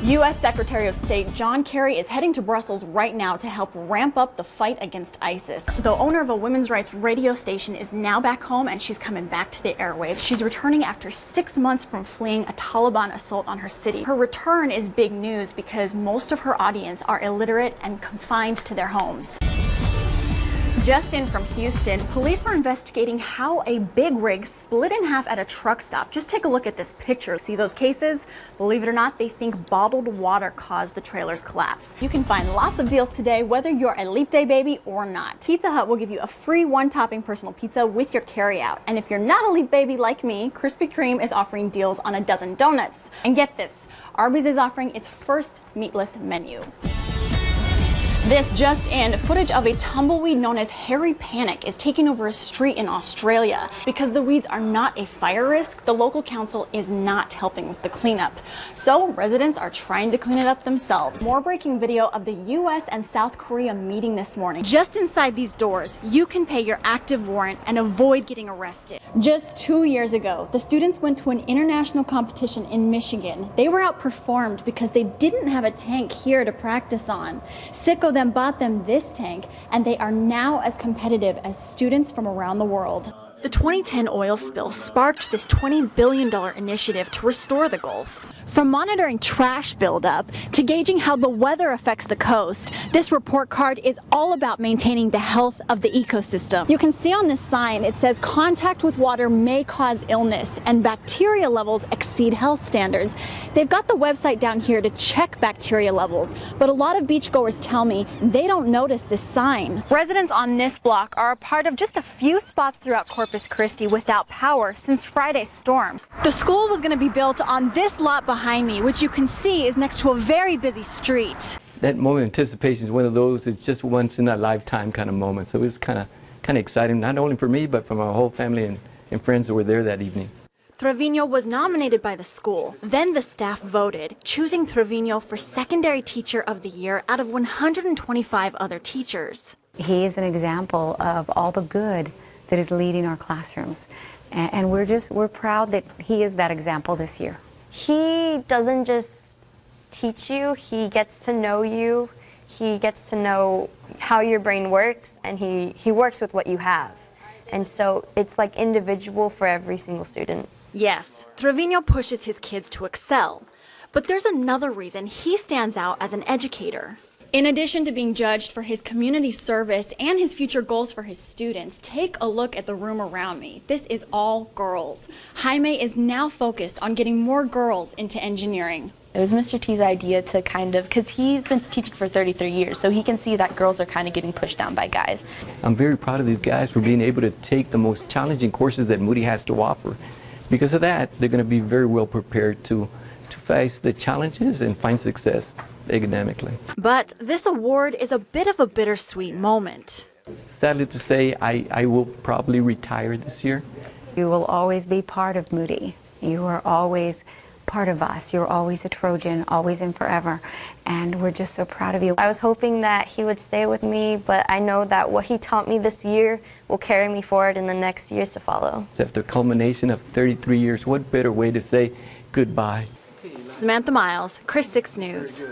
U.S. Secretary of State John Kerry is heading to Brussels right now to help ramp up the fight against ISIS. The owner of a women's rights radio station is now back home and she's coming back to the airwaves. She's returning after 6 months from fleeing a Taliban assault on her city. Her return is big news because most of her audience are illiterate and confined to their homes. Just in from Houston, police are investigating how a big rig split in half at a truck stop. Just take a look at this picture. See those cases? Believe it or not, they think bottled water caused the trailer's collapse. You can find lots of deals today, whether you're a Leap Day baby or not. Pizza Hut will give you a free one-topping personal pizza with your carryout. And if you're not a Leap baby like me, Krispy Kreme is offering deals on a dozen donuts. And get this, Arby's is offering its first meatless menu. This just in, footage of a tumbleweed known as hairy panic is taking over a street in Australia. Because the weeds are not a fire risk, the local council is not helping with the cleanup. So residents are trying to clean it up themselves. More breaking video of the US and South Korea meeting this morning. Just inside these doors, you can pay your active warrant and avoid getting arrested. Just 2 years ago, the students went to an international competition in Michigan. They were outperformed because they didn't have a tank here to practice on. Sicko them bought them this tank, and they are now as competitive as students from around the world. The 2010 oil spill sparked this $20 billion initiative to restore the Gulf. From monitoring trash buildup to gauging how the weather affects the coast, this report card is all about maintaining the health of the ecosystem. You can see on this sign, it says contact with water may cause illness and bacteria levels exceed health standards. They've got the website down here to check bacteria levels, but a lot of beachgoers tell me they don't notice this sign. Residents on this block are a part of just a few spots throughout Corpus Christi without power since Friday's storm. The school was going to be built on this lot behind me, which you can see is next to a very busy street. That moment of anticipation is one of those, it's just once in a lifetime kind of moment. So it's kind of exciting, not only for me, but for my whole family and friends who were there that evening. Trevino was nominated by the school. Then the staff voted, choosing Trevino for Secondary Teacher of the Year out of 125 other teachers. He is an example of all the good that is leading our classrooms. And we're proud that he is that example this year. He doesn't just teach you, he gets to know you, he gets to know how your brain works, and he works with what you have. And so it's like individual for every single student. Yes, Trevino pushes his kids to excel. But there's another reason he stands out as an educator. In addition to being judged for his community service and his future goals for his students, take a look at the room around me. This is all girls. Jaime is now focused on getting more girls into engineering. It was Mr. T's idea to because he's been teaching for 33 years, so he can see that girls are kind of getting pushed down by guys. I'm very proud of these guys for being able to take the most challenging courses that Moody has to offer. Because of that, they're going to be very well prepared to face the challenges and find success academically. But this award is a bit of a bittersweet moment. Sadly to say, I will probably retire this year. You will always be part of Moody. You are always part of us. You're always a Trojan, always and forever. And we're just so proud of you. I was hoping that he would stay with me, but I know that what he taught me this year will carry me forward in the next years to follow. After a culmination of 33 years, what better way to say goodbye? Samantha Miles, KRIS6 News.